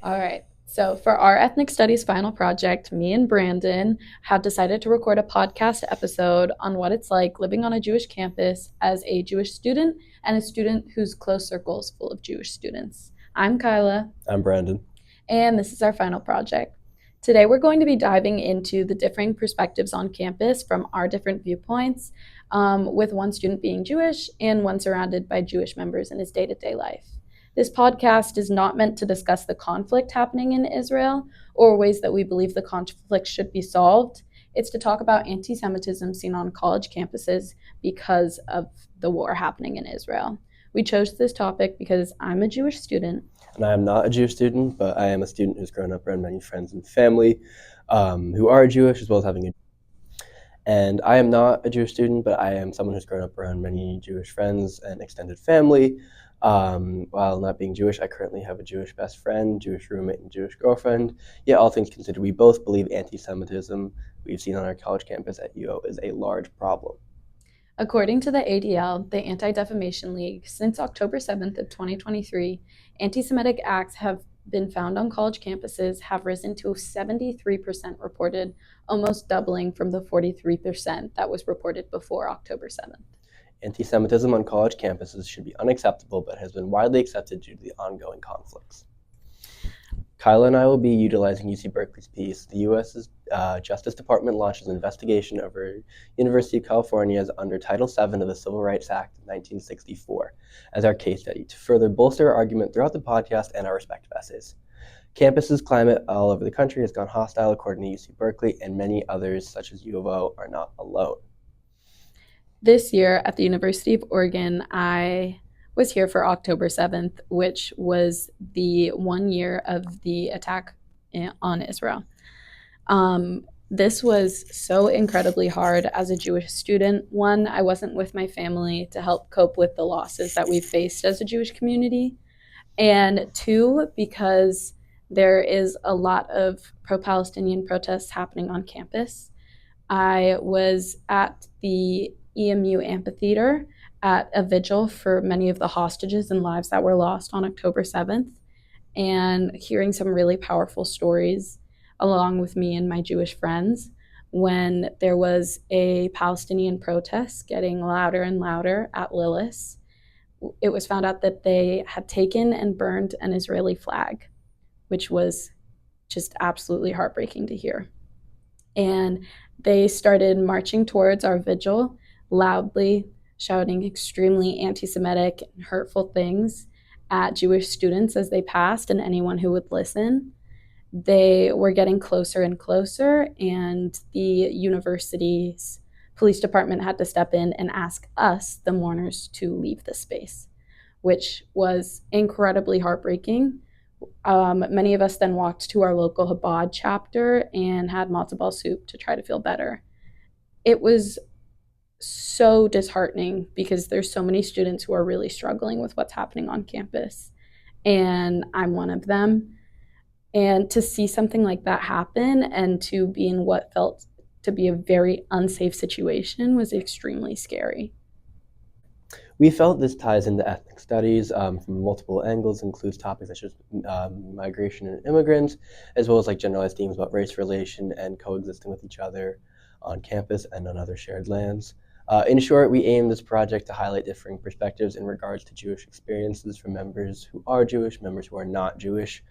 All right. So, for our ethnic studies final project, me and Brandon have decided to record a podcast episode on what it's like living on a Jewish campus as a Jewish student and a student whose close circle is full of Jewish students. I'm Kyla, I'm Brandon. and this is our final project. Today, we're going to be diving into the differing perspectives on campus from our different viewpoints, with one student being Jewish and one surrounded by Jewish members in his day to day life. This podcast is not meant to discuss the conflict happening in Israel or ways that we believe the conflict should be solved. It's to talk about anti Semitism seen on college campuses because of the war happening in Israel. We chose this topic because I'm a Jewish student. And I am not a Jewish student, but I am a student who's grown up around many friends and family who are Jewish, as well as having a. And I am not a Jewish student, but I am someone who's grown up around many Jewish friends and extended family. While not being Jewish, I currently have a Jewish best friend, Jewish roommate, and Jewish girlfriend. Yet, all things considered, we both believe anti-Semitism we've seen on our college campus at UO is a large problem. According to the ADL, the Anti-Defamation League, since October 7th of 2023, anti-Semitic acts have been found on college campuses have risen to 73% reported, almost doubling from the 43% that was reported before October 7th. Anti-Semitism on college campuses should be unacceptable, but has been widely accepted due to the ongoing conflicts. Kyla and I will be utilizing UC Berkeley's piece. The U.S.'s Justice Department launches an investigation over University of California's under Title VII of the Civil Rights Act of 1964 as our case study to further bolster our argument throughout the podcast and our respective essays. Campus's climate all over the country has gone hostile according to UC Berkeley, and many others, such as U of O, are not alone. This year at the University of Oregon, I was here for October 7th, which was the 1 year of the attack on Israel. This was so incredibly hard as a Jewish student. One, I wasn't with my family to help cope with the losses that we've faced as a Jewish community. And two, because there is a lot of pro-Palestinian protests happening on campus. I was at the EMU amphitheater at a vigil for many of the hostages and lives that were lost on October 7th, and hearing some really powerful stories along with me and my Jewish friends when there was a Palestinian protest getting louder and louder at Lillis. It was found out that they had taken and burned an Israeli flag, which was just absolutely heartbreaking to hear. And they started marching towards our vigil loudly, shouting extremely anti-Semitic and hurtful things at Jewish students as they passed and anyone who would listen. They were getting closer and closer, and the university's police department had to step in and ask us, the mourners, to leave the space, which was incredibly heartbreaking. Many of us then walked to our local Chabad chapter and had matzo ball soup to try to feel better. It was so disheartening because there's so many students who are really struggling with what's happening on campus, and I'm one of them. And to see something like that happen and to be in what felt to be a very unsafe situation was extremely scary. We felt this ties into ethnic studies from multiple angles, includes topics such as migration and immigrants, as well as like generalized themes about race relation and coexisting with each other on campus and on other shared lands. In short, we aim this project to highlight differing perspectives in regards to Jewish experiences from members who are Jewish, members who are not Jewish.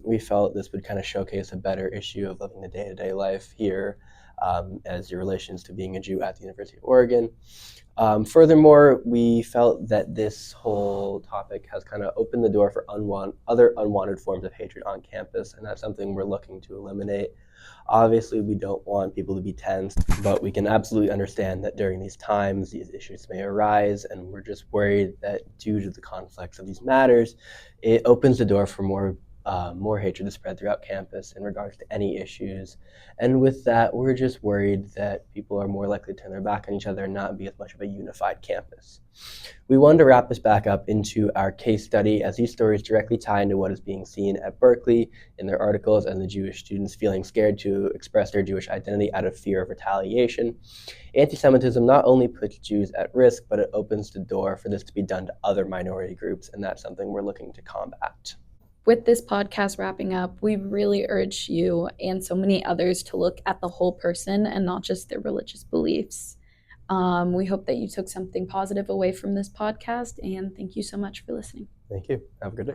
We felt this would kind of showcase a better issue of living the day-to-day life here as your relations to being a Jew at the University of Oregon. Furthermore, we felt that this whole topic has kind of opened the door for other unwanted forms of hatred on campus, and that's something we're looking to eliminate. Obviously, we don't want people to be tense, but we can absolutely understand that during these times, these issues may arise, and we're just worried that due to the conflicts of these matters, it opens the door for more hatred to spread throughout campus in regards to any issues. And with that, we're just worried that people are more likely to turn their back on each other and not be as much of a unified campus. We wanted to wrap this back up into our case study, as these stories directly tie into what is being seen at Berkeley in their articles and the Jewish students feeling scared to express their Jewish identity out of fear of retaliation. Anti-Semitism not only puts Jews at risk, but it opens the door for this to be done to other minority groups, and that's something we're looking to combat. with this podcast wrapping up, we really urge you and so many others to look at the whole person and not just their religious beliefs. We hope that you took something positive away from this podcast, and thank you so much for listening. Thank you. Have a good day.